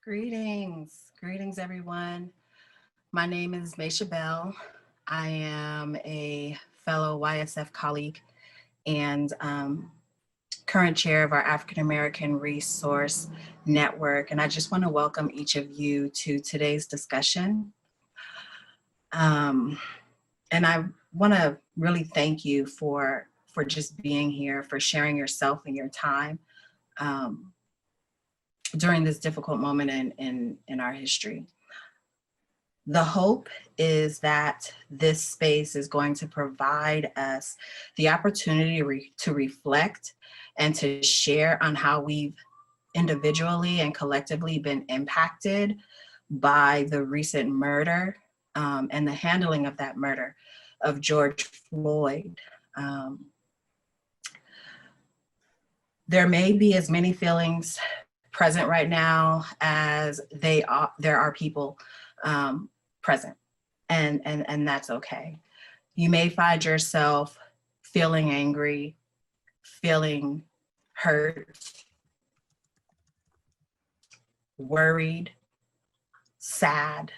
Greetings everyone. My name is Maisha Bell. I am a fellow YSF colleague and current chair of our African American Resource Network. And I just want to welcome each of you to today's discussion. Um, and I want to really thank you for just being here, for sharing yourself and your time um, during this difficult moment in our history. The hope is that this space is going to provide us the opportunity to reflect and to share on how we've individually and collectively been impacted by the recent murder and the handling of that murder of George Floyd. There may be as many feelings present right now as there are people present, and that's okay. You may find yourself feeling angry, feeling hurt, worried, sad.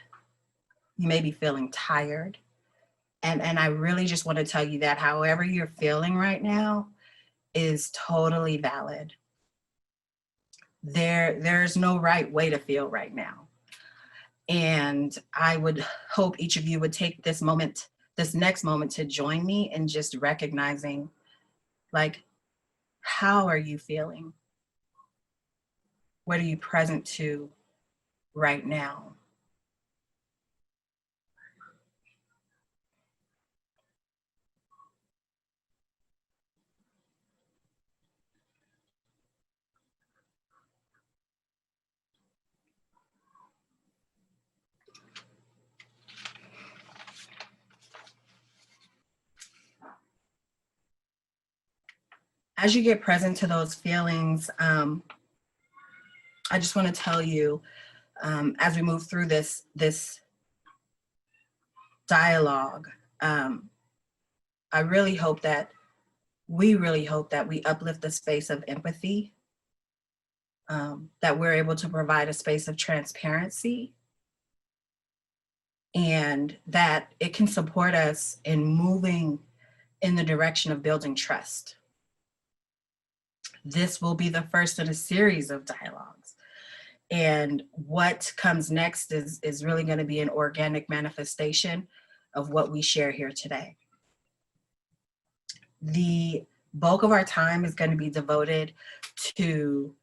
You may be feeling tired. And I really just want to tell you that however you're feeling right now is totally valid. There's no right way to feel right now. And I would hope each of you would take this next moment to join me in just recognizing, like, how are you feeling? What are you present to right now? As you get present to those feelings, I just want to tell you, as we move through this dialogue, I really hope that we uplift the space of empathy, that we're able to provide a space of transparency, and that it can support us in moving in the direction of building trust. This will be the first in a series of dialogues. And what comes next is really going to be an organic manifestation of what we share here today. The bulk of our time is going to be devoted to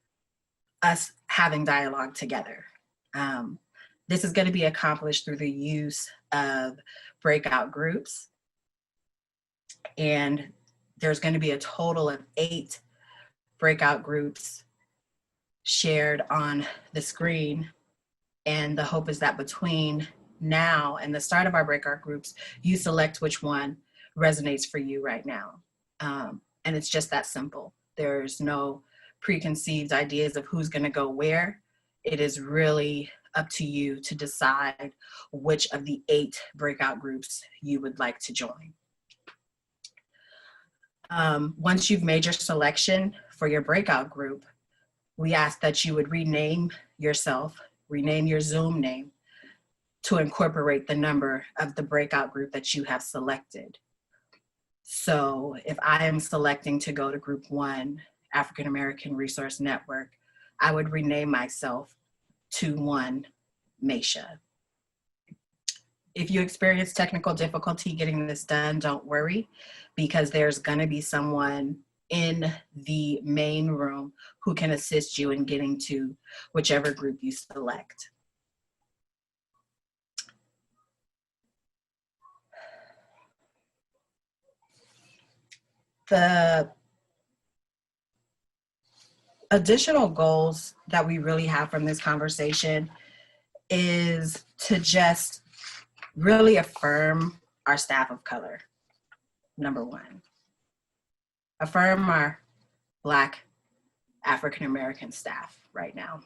us having dialogue together. This is going to be accomplished through the use of breakout groups. And there's going to be a total of 8 breakout groups shared on the screen. And the hope is that between now and the start of our breakout groups, you select which one resonates for you right now. And it's just that simple. There's no preconceived ideas of who's going to go where. It is really up to you to decide which of the 8 breakout groups you would like to join. Once you've made your selection for your breakout group, we ask that you would rename yourself, rename your Zoom name to incorporate the number of the breakout group that you have selected. So if I am selecting to go to group 1, African American Resource Network, I would rename myself to 1 Maisha. If you experience technical difficulty getting this done, don't worry, because there's gonna be someone in the main room who can assist you in getting to whichever group you select. The additional goals that we really have from this conversation is to just really affirm our staff of color, number 1. Affirm our Black African American staff right now.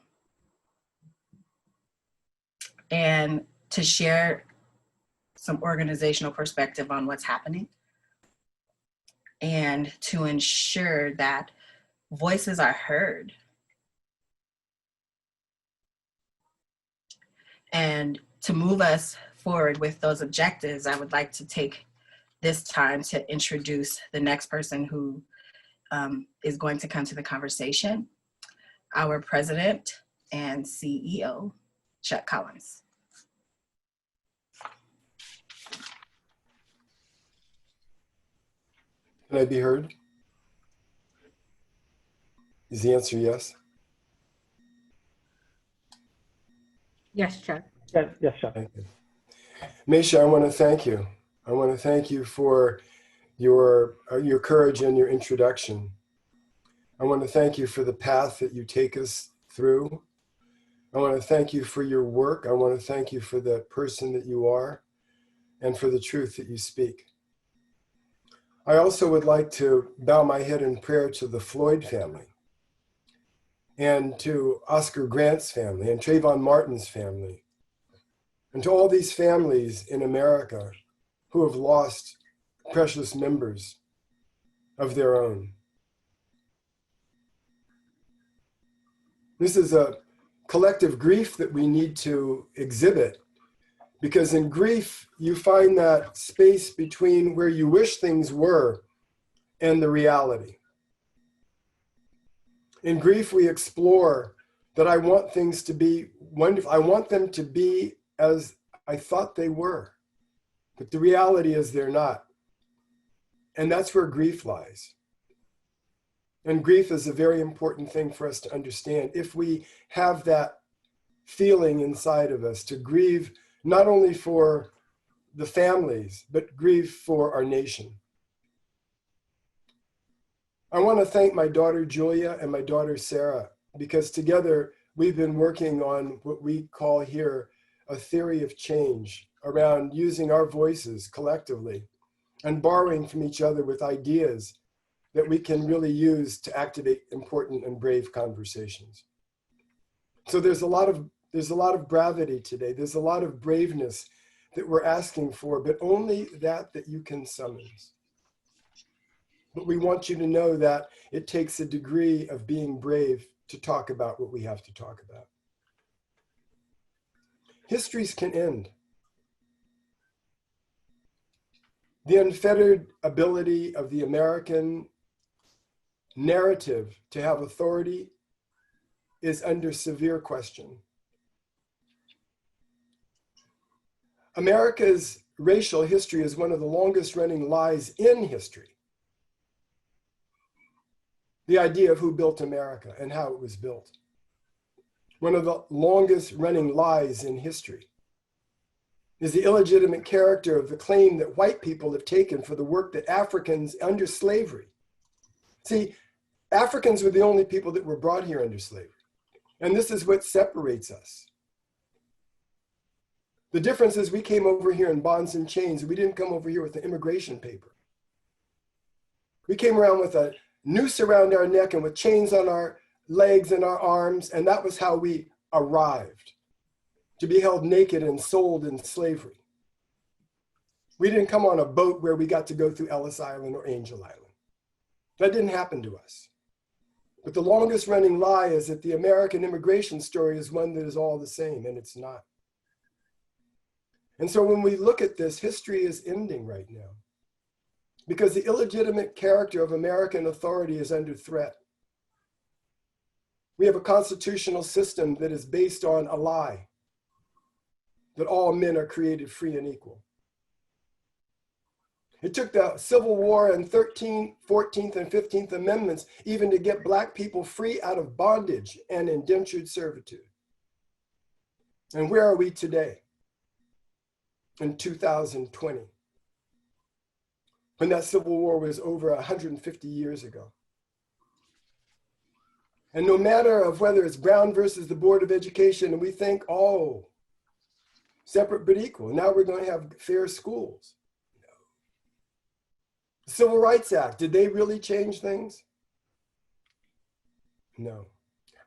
And to share some organizational perspective on what's happening, and to ensure that voices are heard. And to move us forward with those objectives, I would like to take this time to introduce the next person who is going to come to the conversation, our president and CEO, Chuck Collins. Can I be heard? Is the answer yes? Yes, Chuck. Yes, Chuck. Thank you. Meisha, I want to thank you. I want to thank you for your courage and your introduction. I want to thank you for the path that you take us through. I want to thank you for your work. I want to thank you for the person that you are and for the truth that you speak. I also would like to bow my head in prayer to the Floyd family and to Oscar Grant's family and Trayvon Martin's family and to all these families in America who have lost precious members of their own. This is a collective grief that we need to exhibit, because in grief, you find that space between where you wish things were and the reality. In grief, we explore that I want things to be wonderful. I want them to be as I thought they were, but the reality is they're not. And that's where grief lies. And grief is a very important thing for us to understand. If we have that feeling inside of us to grieve not only for the families, but grieve for our nation. I want to thank my daughter Julia and my daughter Sarah, because together we've been working on what we call here a theory of change around using our voices collectively and borrowing from each other with ideas that we can really use to activate important and brave conversations. So there's a lot of gravity today. There's a lot of braveness that we're asking for, but only that you can summons. But we want you to know that it takes a degree of being brave to talk about what we have to talk about. Histories can end. The unfettered ability of the American narrative to have authority is under severe question. America's racial history is one of the longest running lies in history. The idea of who built America and how it was built. One of the longest running lies in history is the illegitimate character of the claim that white people have taken for the work that Africans under slavery. See, Africans were the only people that were brought here under slavery. And this is what separates us. The difference is we came over here in bonds and chains. We didn't come over here with the immigration paper. We came around with a noose around our neck and with chains on our legs and our arms, and that was how we arrived, to be held naked and sold in slavery. We didn't come on a boat where we got to go through Ellis Island or Angel Island. That didn't happen to us. But the longest running lie is that the American immigration story is one that is all the same, and it's not. And so when we look at this, history is ending right now, because the illegitimate character of American authority is under threat. We have a constitutional system that is based on a lie, that all men are created free and equal. It took the Civil War and 13th, 14th, and 15th Amendments even to get Black people free out of bondage and indentured servitude. And where are we today? In 2020, when that Civil War was over 150 years ago. And no matter of whether it's Brown versus the Board of Education, and we think, oh, separate but equal, now we're going to have fair schools. No. The Civil Rights Act, did they really change things? No.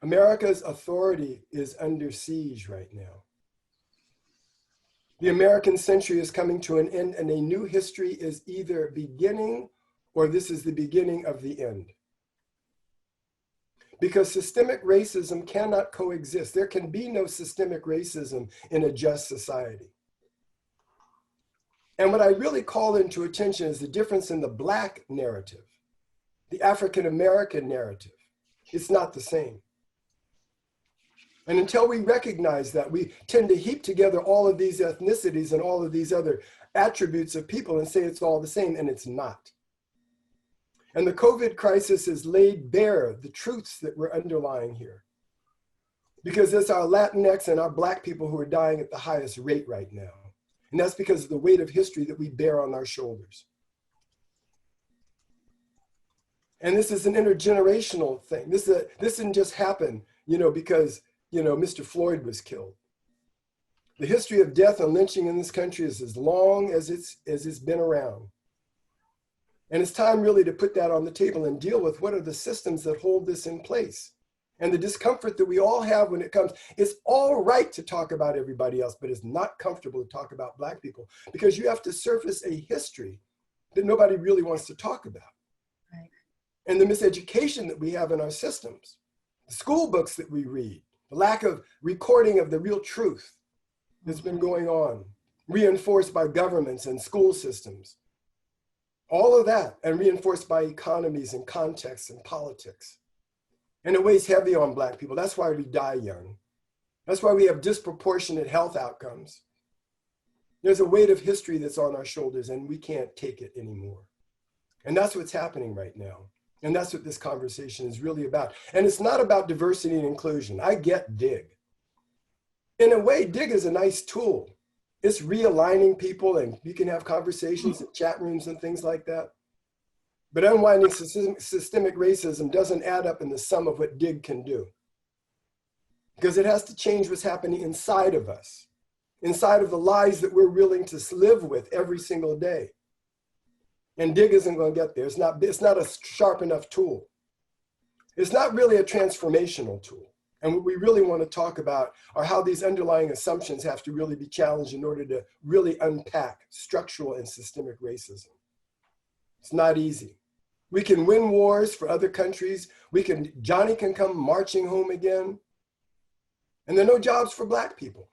America's authority is under siege right now. The American century is coming to an end, and a new history is either beginning or this is the beginning of the end. because systemic racism cannot coexist. There can be no systemic racism in a just society. And what I really call into attention is the difference in the Black narrative, the African-American narrative. It's not the same. And until we recognize that, we tend to heap together all of these ethnicities and all of these other attributes of people and say it's all the same, and it's not. And the COVID crisis has laid bare the truths that were underlying here. Because it's our Latinx and our Black people who are dying at the highest rate right now. And that's because of the weight of history that we bear on our shoulders. And this is an intergenerational thing. This didn't just happen, because, Mr. Floyd was killed. The history of death and lynching in this country is as long as it's been around. And it's time really to put that on the table and deal with what are the systems that hold this in place. And the discomfort that we all have when it comes, it's all right to talk about everybody else, but it's not comfortable to talk about Black people because you have to surface a history that nobody really wants to talk about. Right. And the miseducation that we have in our systems, the school books that we read, the lack of recording of the real truth that's been going on, reinforced by governments and school systems. All of that, and reinforced by economies and contexts and politics. And it weighs heavy on Black people. That's why we die young. That's why we have disproportionate health outcomes. There's a weight of history that's on our shoulders and we can't take it anymore. And that's what's happening right now. And that's what this conversation is really about. And it's not about diversity and inclusion. I get DIG. In a way, DIG is a nice tool. It's realigning people and you can have conversations in chat rooms and things like that. But unwinding systemic racism doesn't add up in the sum of what DIG can do. Because it has to change what's happening inside of us, inside of the lies that we're willing to live with every single day. And DIG isn't going to get there. It's not a sharp enough tool. It's not really a transformational tool. And what we really want to talk about are how these underlying assumptions have to really be challenged in order to really unpack structural and systemic racism. It's not easy. We can win wars for other countries. Johnny can come marching home again. And there are no jobs for Black people.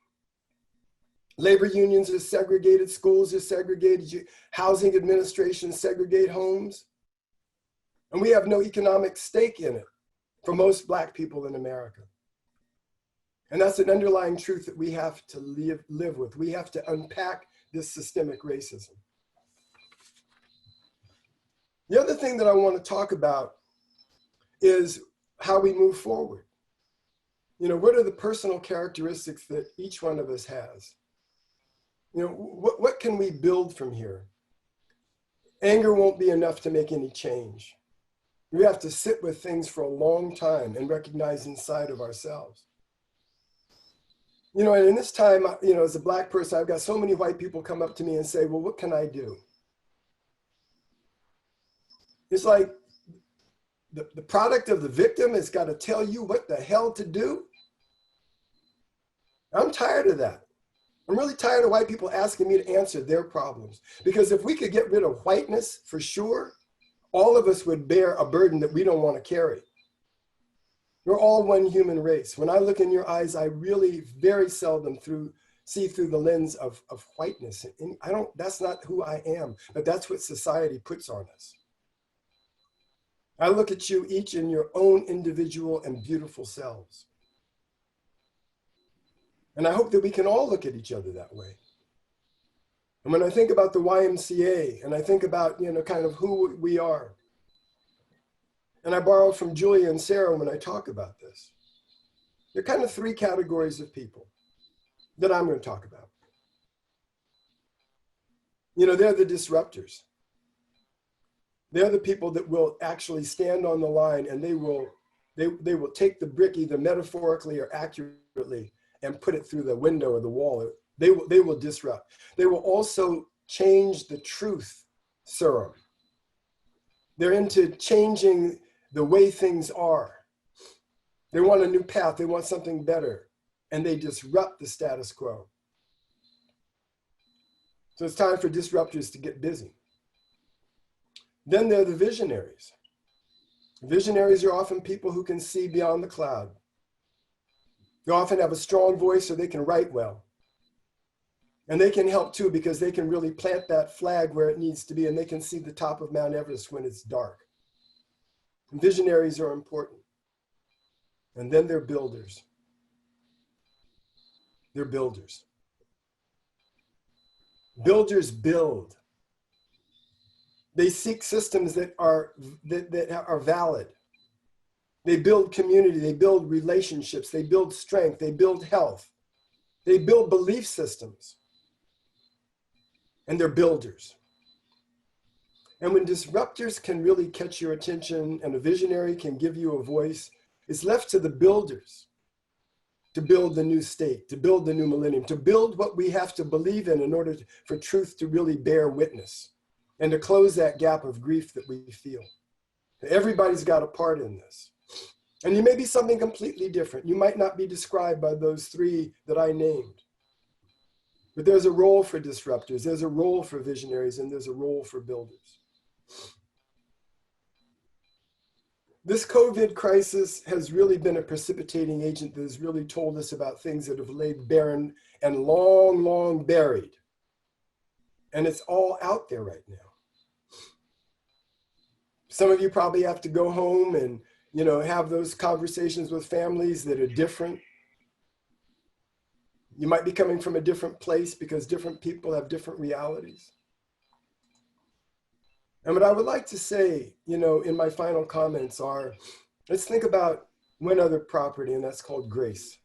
Labor unions are segregated, schools are segregated, housing administrations segregate homes. And we have no economic stake in it for most Black people in America. And that's an underlying truth that we have to live with. We have to unpack this systemic racism. The other thing that I want to talk about is how we move forward. What are the personal characteristics that each one of us has? What can we build from here? Anger won't be enough to make any change. We have to sit with things for a long time and recognize inside of ourselves. And in this time, as a Black person, I've got so many white people come up to me and say, well, what can I do? It's like the product of the victim has got to tell you what the hell to do. I'm tired of that. I'm really tired of white people asking me to answer their problems. Because if we could get rid of whiteness for sure, all of us would bear a burden that we don't want to carry. We're all one human race. When I look in your eyes, I really very seldom see through the lens of whiteness. And that's not who I am, but that's what society puts on us. I look at you each in your own individual and beautiful selves. And I hope that we can all look at each other that way. And when I think about the YMCA and I think about, kind of who we are, and I borrow from Julia and Sarah when I talk about this, there are kind of three categories of people that I'm going to talk about. They're the disruptors. They're the people that will actually stand on the line and they will take the brick either metaphorically or accurately and put it through the window or the wall. They will disrupt. They will also change the truth serum. They're into changing the way things are. They want a new path. They want something better. And they disrupt the status quo. So it's time for disruptors to get busy. Then there are the visionaries. Visionaries are often people who can see beyond the cloud. They often have a strong voice, so they can write well. And they can help too, because they can really plant that flag where it needs to be, and they can see the top of Mount Everest when it's dark. And visionaries are important. And then they're builders. They're builders. Builders build. They seek systems that are valid. They build community, they build relationships, they build strength, they build health. They build belief systems. And they're builders. And when disruptors can really catch your attention and a visionary can give you a voice, it's left to the builders to build the new state, to build the new millennium, to build what we have to believe in order for truth to really bear witness and to close that gap of grief that we feel. Everybody's got a part in this. And you may be something completely different. You might not be described by those three that I named. But there's a role for disruptors, there's a role for visionaries, and there's a role for builders. This COVID crisis has really been a precipitating agent that has really told us about things that have laid barren and long, long buried. And it's all out there right now. Some of you probably have to go home and, have those conversations with families that are different. You might be coming from a different place because different people have different realities. And what I would like to say, in my final comments are, let's think about one other property, and that's called grace.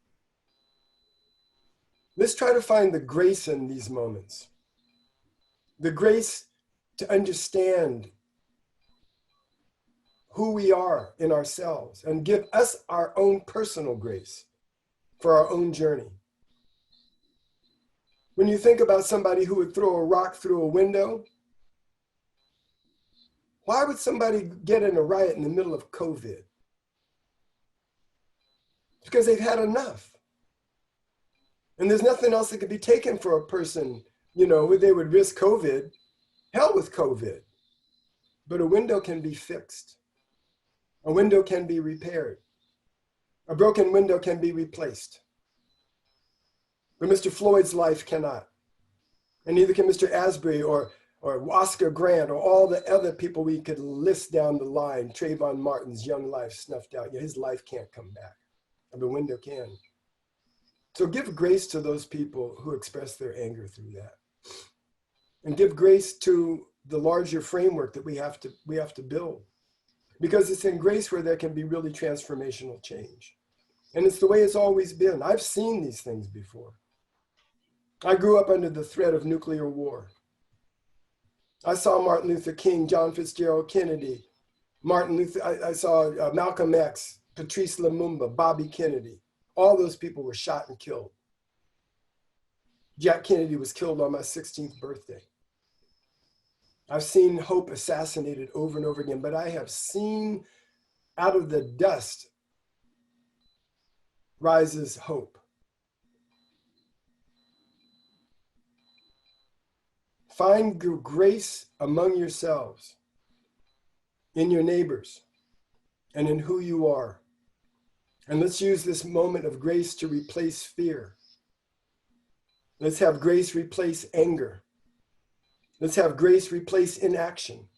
Let's try to find the grace in these moments. The grace to understand who we are in ourselves and give us our own personal grace for our own journey. When you think about somebody who would throw a rock through a window, why would somebody get in a riot in the middle of COVID? Because they've had enough. And there's nothing else that could be taken for a person, who they would risk COVID. Hell with COVID. But a window can be fixed. A window can be repaired. A broken window can be replaced. But Mr. Floyd's life cannot. And neither can Mr. Asbury or Oscar Grant or all the other people we could list down the line. Trayvon Martin's young life snuffed out. Yeah, his life can't come back. But the window can. So give grace to those people who express their anger through that. And give grace to the larger framework that we have to build. Because it's in grace where there can be really transformational change. And it's the way it's always been. I've seen these things before. I grew up under the threat of nuclear war. I saw Martin Luther King, John Fitzgerald Kennedy, I saw Malcolm X, Patrice Lumumba, Bobby Kennedy. All those people were shot and killed. Jack Kennedy was killed on my 16th birthday. I've seen hope assassinated over and over again, but I have seen out of the dust rises hope. Find grace among yourselves, in your neighbors, and in who you are. And let's use this moment of grace to replace fear. Let's have grace replace anger. Let's have grace replace inaction.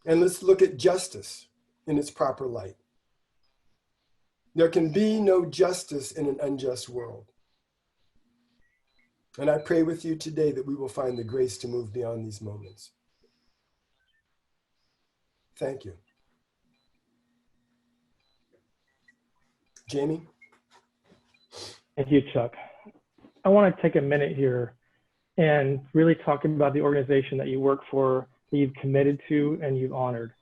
And let's look at justice in its proper light. There can be no justice in an unjust world. And I pray with you today that we will find the grace to move beyond these moments. Thank you. Jamie? Thank you, Chuck. I want to take a minute here and really talk about the organization that you work for, that you've committed to and you've honored.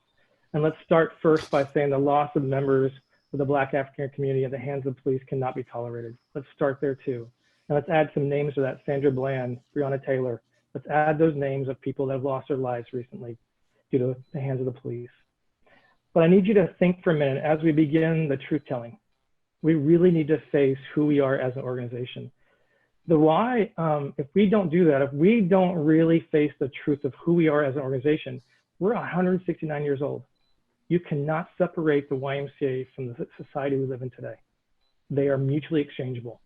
And let's start first by saying the loss of members of the Black African community at the hands of police cannot be tolerated. Let's start there too. And let's add some names to that. Sandra Bland, Breonna Taylor. Let's add those names of people that have lost their lives recently due to the hands of the police. But I need you to think for a minute as we begin the truth telling. We really need to face who we are as an organization. The why, if we don't do that, if we don't really face the truth of who we are as an organization, we're 169 years old. You cannot separate the YMCA from the society we live in today. They are mutually exchangeable.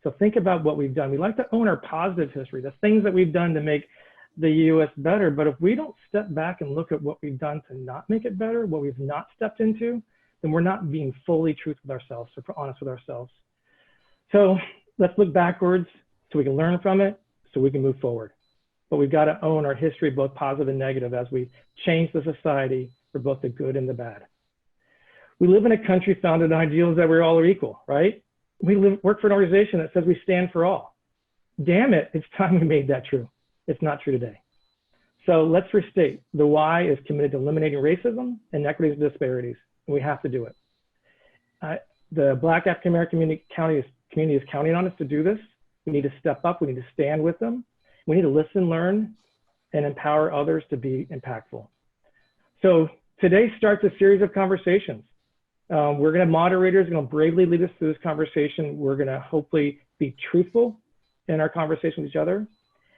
So think about what we've done. We like to own our positive history, the things that we've done to make the US better. But if we don't step back and look at what we've done to not make it better, what we've not stepped into, then we're not being fully truthful with ourselves, or honest with ourselves. So let's look backwards so we can learn from it, so we can move forward. But we've got to own our history, both positive and negative, as we change the society for both the good and the bad. We live in a country founded on ideals that we all are equal, right? We work for an organization that says we stand for all. Damn it, it's time we made that true. It's not true today. So let's restate, the Y is committed to eliminating racism, inequities, and disparities, and we have to do it. The Black African American community is counting on us to do this. We need to step up, we need to stand with them. We need to listen, learn, and empower others to be impactful. So today starts a series of conversations. We're going to have moderators going to bravely lead us through this conversation. We're going to hopefully be truthful in our conversation with each other.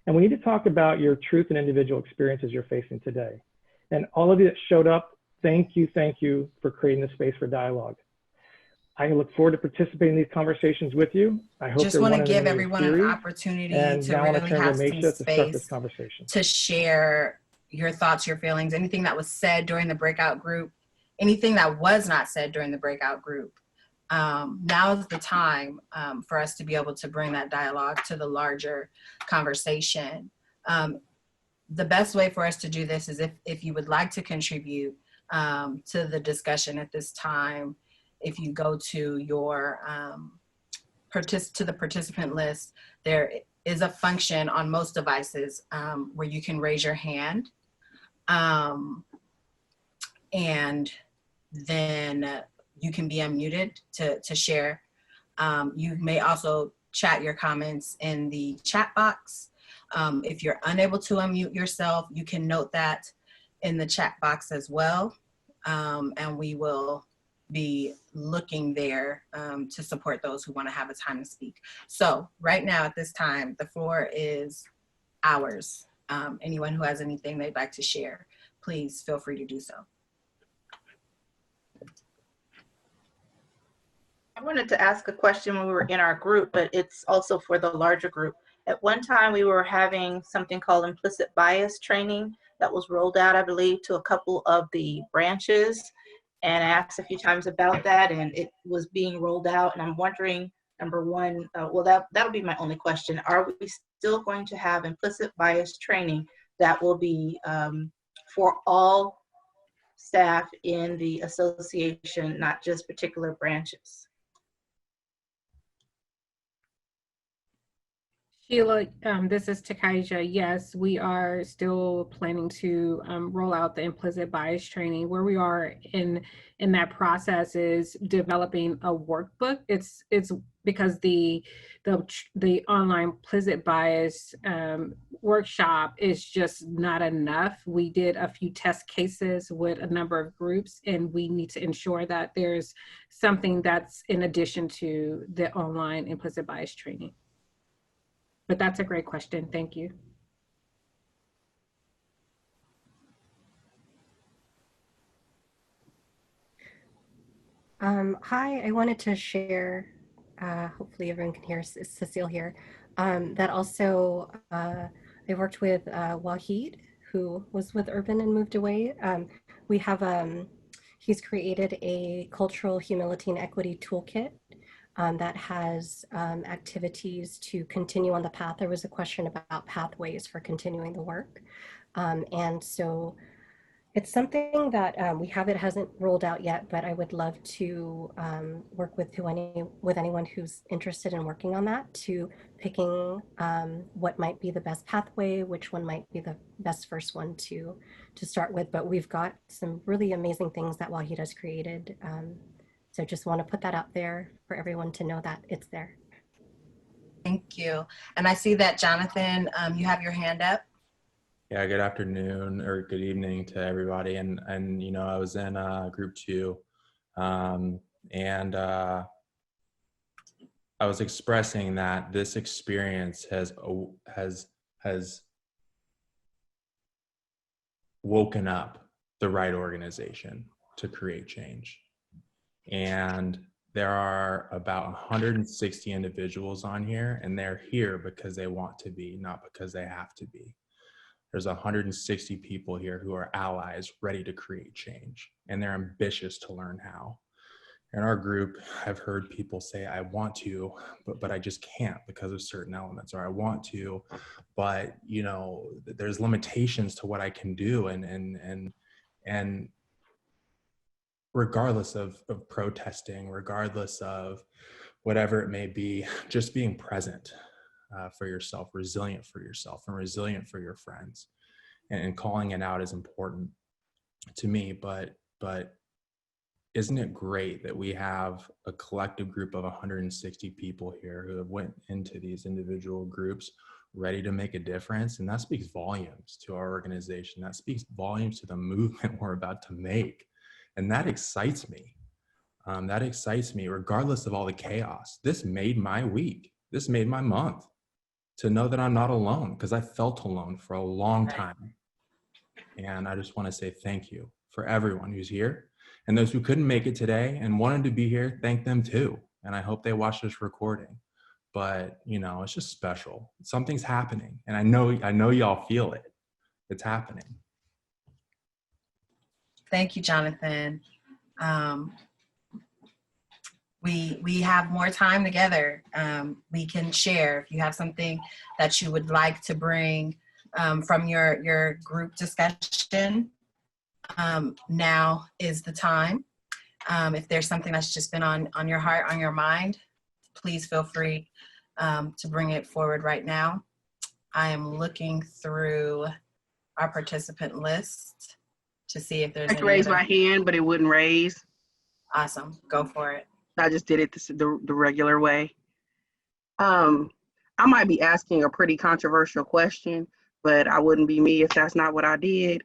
And we need to talk about your truth and individual experiences you're facing today. And all of you that showed up, thank you for creating this space for dialogue. I look forward to participating in these conversations with you. I hope Just want to give everyone an opportunity to really have some space to share your thoughts, your feelings, anything that was said during the breakout group, anything that was not said during the breakout group. Now is the time for us to be able to bring that dialogue to the larger conversation. The best way for us to do this is if you would like to contribute to the discussion at this time, if you go to your to the participant list, there is a function on most devices where you can raise your hand, and then you can be unmuted to share. You may also chat your comments in the chat box. If you're unable to unmute yourself, you can note that in the chat box as well, and we will be looking there to support those who want to have a time to speak. So right now at this time, the floor is ours. Anyone who has anything they'd like to share, please feel free to do so. I wanted to ask a question when we were in our group, but it's also for the larger group. At one time, we were having something called implicit bias training that was rolled out, I believe, to a couple of the branches. And I asked a few times about that, and it was being rolled out. And I'm wondering, number one, well, that'll be my only question. Are we still going to have implicit bias training that will be for all staff in the association, not just particular branches? Sheila, this is Takaija. Yes, we are still planning to roll out the implicit bias training. Where we are in that process is developing a workbook. It's because the online implicit bias workshop is just not enough. We did a few test cases with a number of groups, and we need to ensure that there's something that's in addition to the online implicit bias training. But that's a great question. Thank you. Hi, I wanted to share, hopefully everyone can hear, it's Cecile here, that also I worked with Wahid, who was with Urban and moved away. We have, he's created a cultural humility and equity toolkit that has activities to continue on the path. There was a question about pathways for continuing the work. And so it's something that we have, it hasn't rolled out yet, but I would love to work with anyone who's interested in working on that, to picking what might be the best pathway, which one might be the best first one to start with. But we've got some really amazing things that Wahid has created. So just want to put that out there for everyone to know that it's there. Thank you. And I see that, Jonathan, you have your hand up. Yeah, good afternoon or good evening to everybody. And you know, I was in group 2, and I was expressing that this experience has woken up the right organization. to create change. And there are about 160 individuals on here, and they're here because they want to be, not because they have to be. There's 160 people here who are allies ready to create change, and they're ambitious to learn how. In our group, I've heard people say, I want to, but I just can't because of certain elements, or I want to, but you know, there's limitations to what I can do. And regardless of protesting, regardless of whatever it may be, just being present for yourself, resilient for yourself, and resilient for your friends, and calling it out is important to me. But isn't it great that we have a collective group of 160 people here who have went into these individual groups ready to make a difference? And that speaks volumes to our organization. That speaks volumes to the movement we're about to make. And that excites me. That excites me regardless of all the chaos. This made my week. This made my month, to know that I'm not alone, because I felt alone for a long time. And I just want to say thank you for everyone who's here. And those who couldn't make it today and wanted to be here, thank them too. And I hope they watch this recording. But, you know, it's just special. Something's happening. And I know y'all feel it. It's happening. Thank you, Jonathan. We have more time together. We can share. If you have something that you would like to bring from your group discussion, now is the time. If there's something that's just been on your heart, on your mind, please feel free to bring it forward right now. I am looking through our participant list to see if there's I any raised other. my hand, but it wouldn't raise. Awesome, go for it. I just did it the regular way. I might be asking a pretty controversial question, but I wouldn't be me if that's not what I did.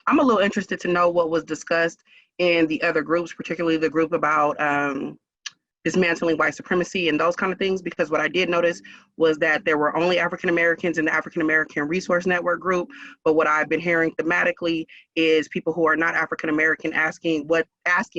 I'm a little interested to know what was discussed in the other groups, particularly the group about dismantling white supremacy and those kind of things, because what I did notice was that there were only African Americans in the African American Resource Network group, but what I've been hearing thematically is people who are not African American asking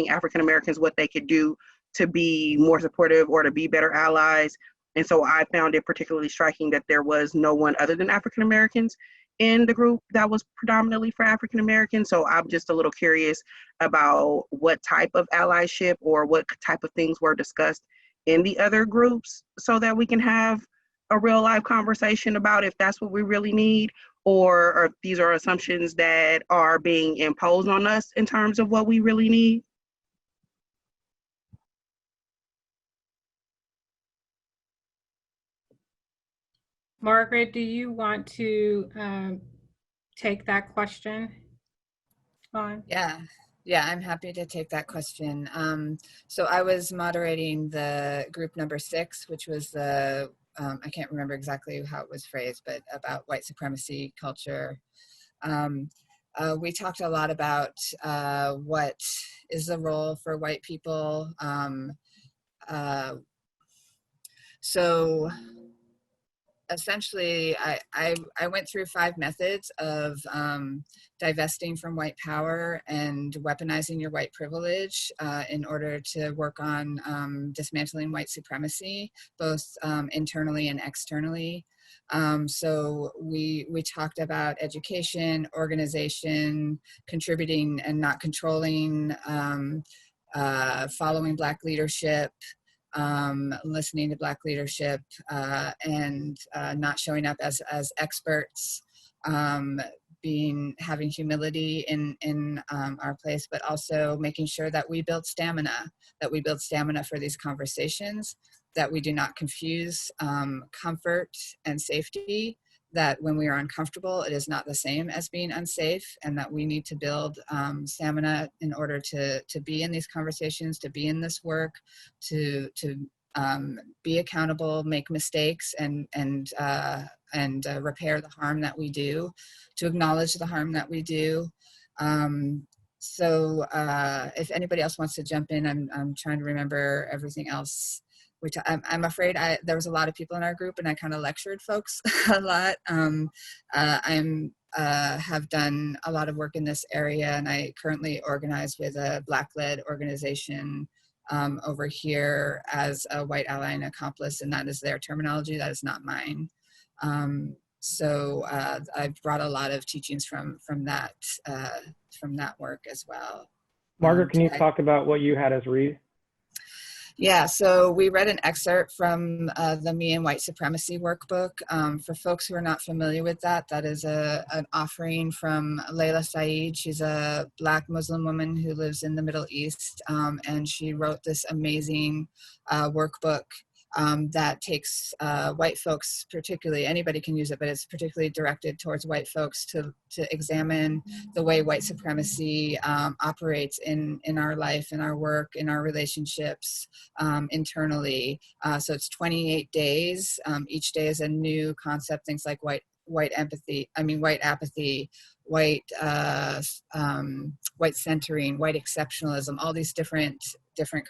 African Americans what they could do to be more supportive or to be better allies. And so I found it particularly striking that there was no one other than African Americans in the group that was predominantly for African Americans. So I'm just a little curious about what type of allyship or what type of things were discussed in the other groups, so that we can have a real life conversation about if that's what we really need, or if these are assumptions that are being imposed on us in terms of what we really need. Margaret, do you want to take that question on? Yeah, I'm happy to take that question. So I was moderating the group number 6, which was the, I can't remember exactly how it was phrased, but about white supremacy culture. We talked a lot about what is the role for white people. So essentially, I went through 5 methods of divesting from white power and weaponizing your white privilege in order to work on dismantling white supremacy, both internally and externally. So we talked about education, organization, contributing and not controlling, following Black leadership, listening to Black leadership, and not showing up as experts, having humility in our place, but also making sure that we build stamina for these conversations, that we do not confuse comfort and safety, that when we are uncomfortable, it is not the same as being unsafe, and that we need to build stamina in order to be in these conversations, to be in this work, to be accountable, make mistakes, and repair the harm that we do, to acknowledge the harm that we do. So if anybody else wants to jump in, I'm trying to remember everything else. Which I'm afraid there was a lot of people in our group, and I kind of lectured folks a lot. I'm have done a lot of work in this area, and I currently organize with a Black-led organization over here as a white ally and accomplice, and that is their terminology. That is not mine. So I've brought a lot of teachings from that work as well. Margaret, can you talk about what you had as read? Yeah, so we read an excerpt from the Me and White Supremacy workbook. For folks who are not familiar with that, that is an offering from Layla Saeed. She's a Black Muslim woman who lives in the Middle East, and she wrote this amazing workbook that takes white folks, particularly, anybody can use it, but it's particularly directed towards white folks to examine the way white supremacy operates in our life, in our work, in our relationships, internally. So it's 28 days. Each day is a new concept, things like white apathy, white centering, white exceptionalism, all these different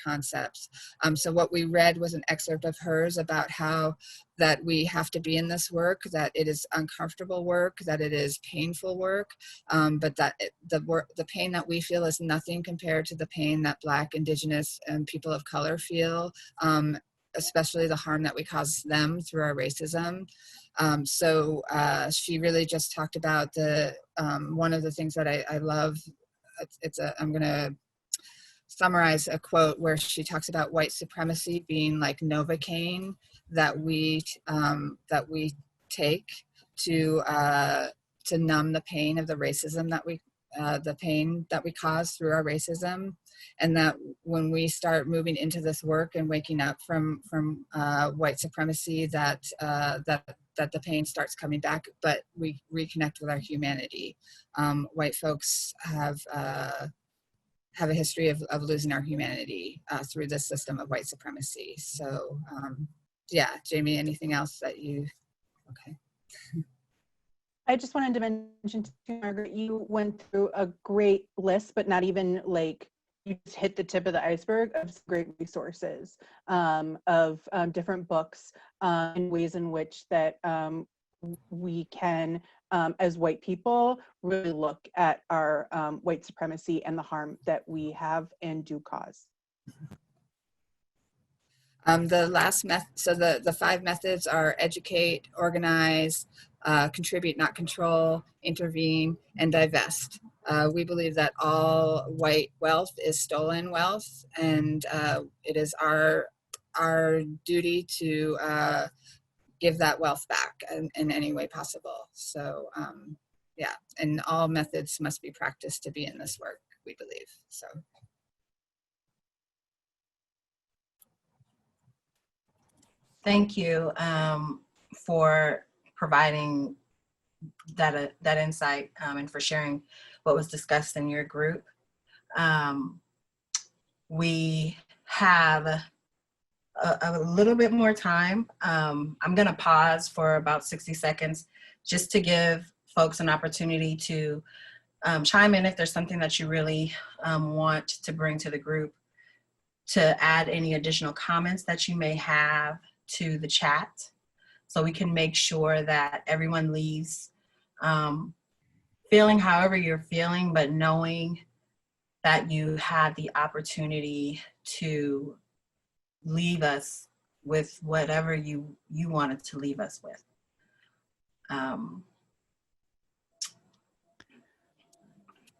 concepts. So what we read was an excerpt of hers about how that we have to be in this work, that it is uncomfortable work, that it is painful work, but that the pain that we feel is nothing compared to the pain that Black, Indigenous, and people of color feel, especially the harm that we cause them through our racism. So she really just talked about one of the things that I love. I'm going to summarize a quote where she talks about white supremacy being like Novocaine that we take to numb the pain of the racism the pain that we cause through our racism, and that when we start moving into this work and waking up from white supremacy, that the pain starts coming back, but we reconnect with our humanity. White folks have a history of losing our humanity through this system of white supremacy. So yeah, Jamie, anything else that you, okay. I just wanted to mention to Margaret, you went through a great list, but not even like, you just hit the tip of the iceberg of some great resources of different books and ways in which that we can, as white people, really look at our white supremacy and the harm that we have and do cause. The last method, so the 5 methods are educate, organize, contribute, not control, intervene, and divest. We believe that all white wealth is stolen wealth, and it is our duty to give that wealth back in any way possible. So yeah, and all methods must be practiced to be in this work, we believe. So. Thank you for providing that insight and for sharing what was discussed in your group. We have a little bit more time. I'm going to pause for about 60 seconds just to give folks an opportunity to chime in if there's something that you really want to bring to the group, to add any additional comments that you may have to the chat, so we can make sure that everyone leaves feeling however you're feeling, but knowing that you had the opportunity to leave us with whatever you wanted to leave us with.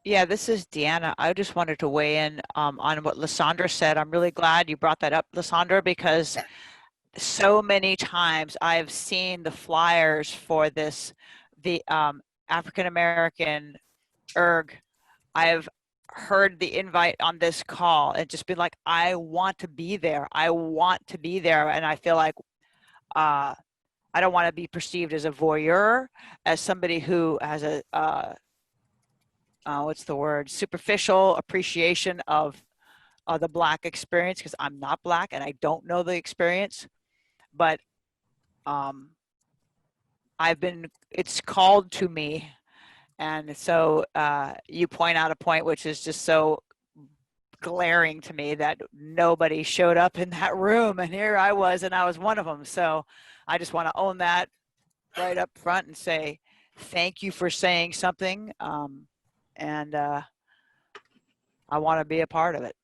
Yeah, this is Deanna. I just wanted to weigh in on what Lysandra said. I'm really glad you brought that up, Lysandra, because so many times I've seen the flyers for this, the African American ERG. I've heard the invite on this call and just been like, I want to be there. I want to be there. And I feel like I don't want to be perceived as a voyeur, as somebody who has a, what's the word, superficial appreciation of the Black experience, because I'm not Black and I don't know the experience. But it's called to me. And so you point out a point which is just so glaring to me, that nobody showed up in that room, and here I was, and I was one of them. So I just want to own that right up front and say thank you for saying something. And I want to be a part of it.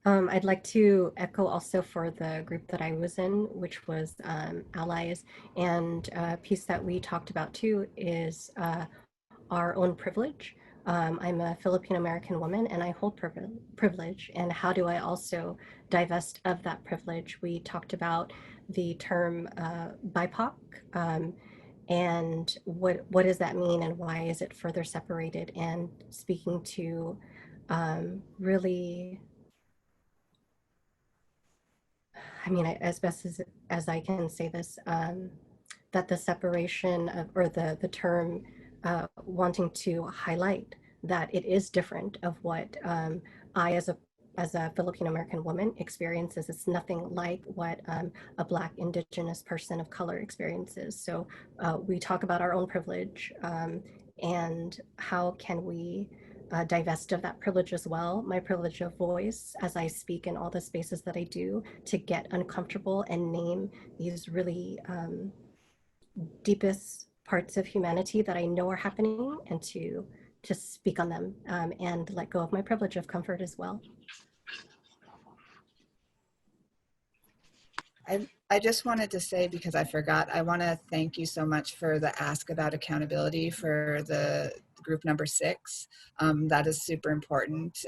I'd like to echo also for the group that I was in, which was allies. And a piece that we talked about too is our own privilege. I'm a Filipino American woman and I hold privilege. And how do I also divest of that privilege? We talked about the term BIPOC and what does that mean and why is it further separated? And speaking to really, I mean, as best as I can say this, that the separation of, or the term wanting to highlight that it is different of what I as a Filipino American woman experiences. It's nothing like what a Black Indigenous person of color experiences. So we talk about our own privilege and how can we divest of that privilege as well, my privilege of voice as I speak in all the spaces that I do, to get uncomfortable and name these really deepest parts of humanity that I know are happening, and to speak on them and let go of my privilege of comfort as well. I just wanted to say, because I forgot, I want to thank you so much for the ask about accountability for the group number 6. That is super important.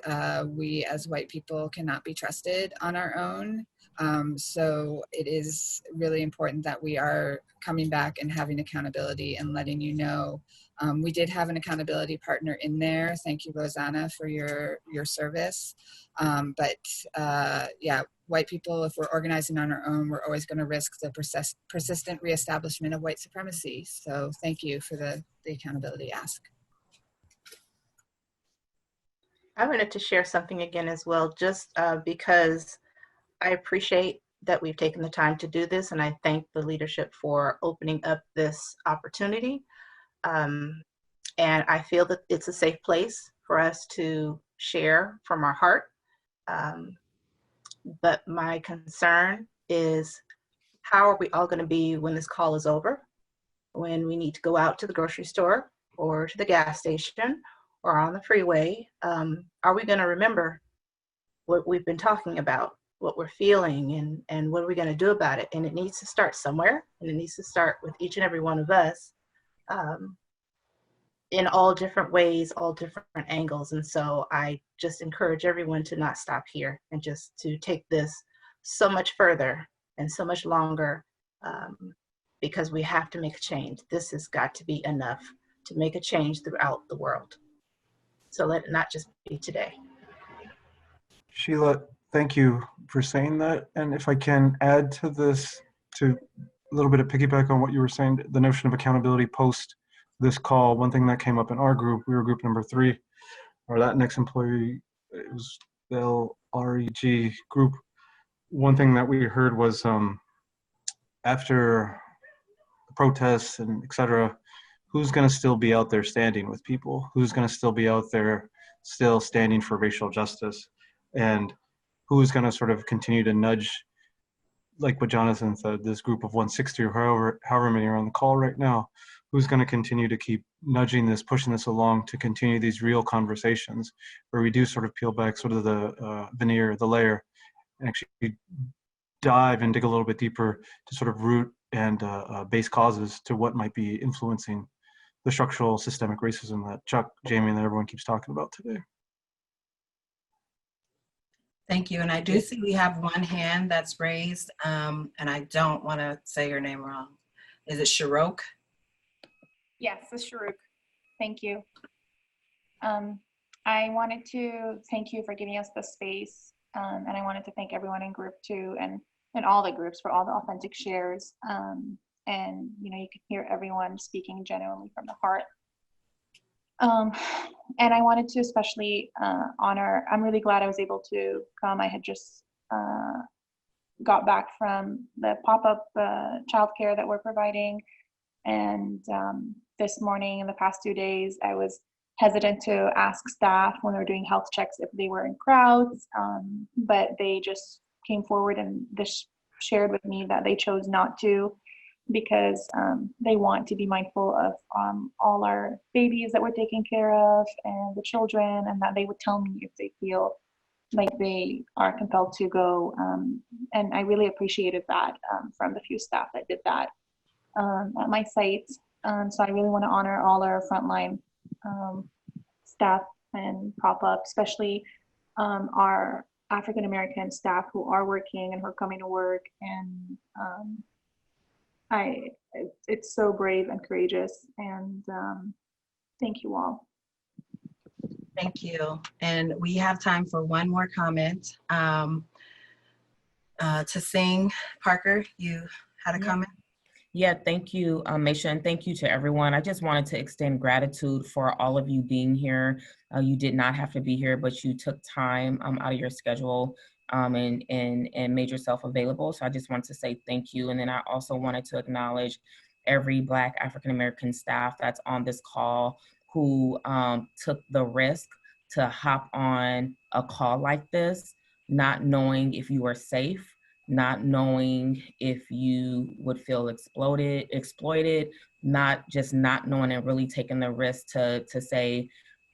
We as white people cannot be trusted on our own. So it is really important that we are coming back and having accountability and letting you know. We did have an accountability partner in there. Thank you, Rosanna, for your service. Yeah, white people, if we're organizing on our own, we're always going to risk the persistent reestablishment of white supremacy. So thank you for the accountability ask. I wanted to share something again as well, just because I appreciate that we've taken the time to do this, and I thank the leadership for opening up this opportunity. And I feel that it's a safe place for us to share from our heart. But my concern is, how are we all going to be when this call is over? When we need to go out to the grocery store or to the gas station or on the freeway, are we going to remember what we've been talking about, what we're feeling, and what are we going to do about it? And it needs to start somewhere, and it needs to start with each and every one of us in all different ways, all different angles. And so I just encourage everyone to not stop here and just to take this so much further and so much longer, because we have to make a change. This has got to be enough to make a change throughout the world. So let it not just be today. Sheila, thank you for saying that. And if I can add to this, to a little bit of piggyback on what you were saying, the notion of accountability post this call, one thing that came up in our group, we were group number 3, our Latinx employee, it was the LREG group. One thing that we heard was after the protests and et cetera, who's going to still be out there standing with people? Who's going to still be out there still standing for racial justice? And who's going to sort of continue to nudge, like what Jonathan said, this group of 160 or however many are on the call right now, who's going to continue to keep nudging this, pushing this along to continue these real conversations where we do sort of peel back sort of the veneer, the layer, and actually dive and dig a little bit deeper to sort of root and base causes to what might be influencing the structural systemic racism that Chuck, Jamie, and everyone keeps talking about today. Thank you. And I do see we have one hand that's raised, and I don't want to say your name wrong. Is it Sharok? Yes, it's Sharuk. Thank you. I wanted to thank you for giving us the space, and I wanted to thank everyone in group 2 and all the groups for all the authentic shares. And you know, you can hear everyone speaking genuinely from the heart. And I wanted to especially honor, I'm really glad I was able to come. I had just got back from the pop-up childcare that we're providing. And this morning, in the past 2 days, I was hesitant to ask staff when they were doing health checks if they were in crowds, but they just came forward, and this shared with me that they chose not to because they want to be mindful of all our babies that we're taking care of and the children, and that they would tell me if they feel like they are compelled to go. And I really appreciated that from the few staff that did that at my site. So I really want to honor all our frontline staff and pop up, especially our African American staff who are working and who are coming to work. And it's so brave and courageous. And thank you all. Thank you. And we have time for one more comment. To sing, Parker, you had a comment? Yeah, thank you, Meisha, and thank you to everyone. I just wanted to extend gratitude for all of you being here. You did not have to be here, but you took time out of your schedule and made yourself available. So I just wanted to say thank you. And then I also wanted to acknowledge every Black African-American staff that's on this call who took the risk to hop on a call like this, not knowing if you were safe, not knowing if you would feel exploited, not knowing and really taking the risk to say,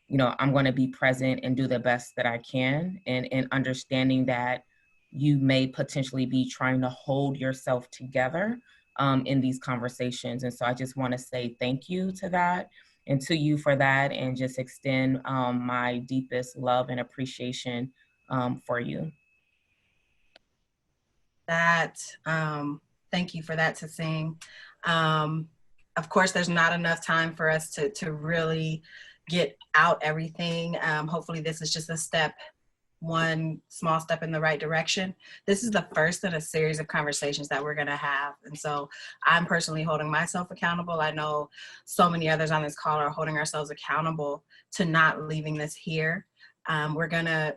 you know, I'm going to be present and do the best that I can, and understanding that you may potentially be trying to hold yourself together in these conversations. And so I just want to say thank you to that and to you for that, and just extend my deepest love and appreciation for you. Thank you for that, to sing. Of course, there's not enough time for us to really get out everything. Hopefully this is just one small step in the right direction. This is the first in a series of conversations that we're gonna have. And so I'm personally holding myself accountable. I know so many others on this call are holding ourselves accountable to not leaving this here. We're gonna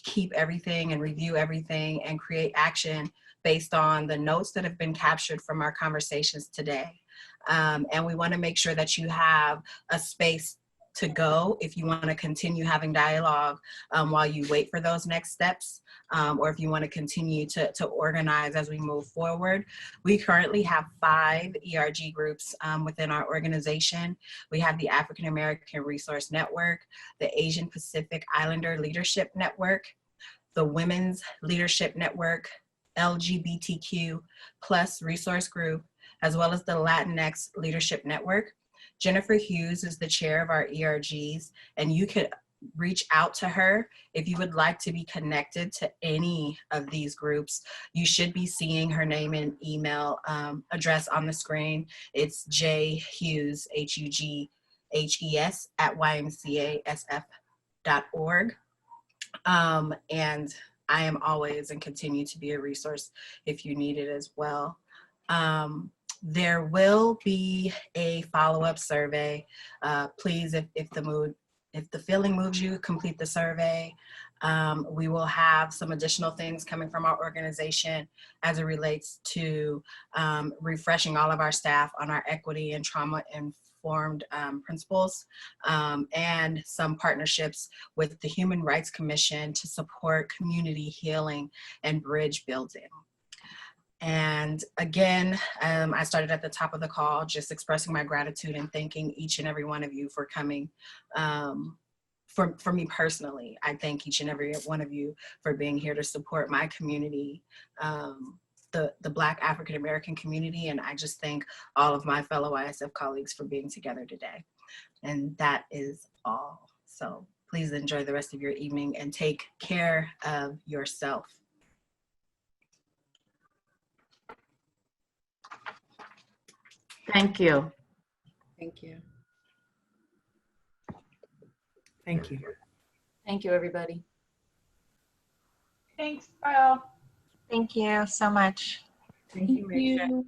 keep everything and review everything and create action based on the notes that have been captured from our conversations today. And we want to make sure that you have a space to go if you want to continue having dialogue while you wait for those next steps, or if you want to continue to organize as we move forward. We currently have 5 ERG groups within our organization. We have the African American Resource Network, the Asian Pacific Islander Leadership Network, the Women's Leadership Network, LGBTQ+ Resource Group, as well as the Latinx Leadership Network. Jennifer Hughes is the chair of our ERGs, and you could reach out to her if you would like to be connected to any of these groups. You should be seeing her name and email address on the screen. It's jhughes, HUGHES, @ymcasf.org. And I am always and continue to be a resource if you need it as well. There will be a follow-up survey. Please, if the feeling moves you, complete the survey. We will have some additional things coming from our organization as it relates to refreshing all of our staff on our equity and trauma-informed principles, and some partnerships with the Human Rights Commission to support community healing and bridge building. And again, I started at the top of the call, just expressing my gratitude and thanking each and every one of you for coming. For me personally, I thank each and every one of you for being here to support my community, the Black African American community. And I just thank all of my fellow ISF colleagues for being together today. And that is all. So please enjoy the rest of your evening and take care of yourself. Thank you. Thank you. Thank you. Thank you, everybody. Thanks, Kyle. Thank you so much. Thank you, Meisha.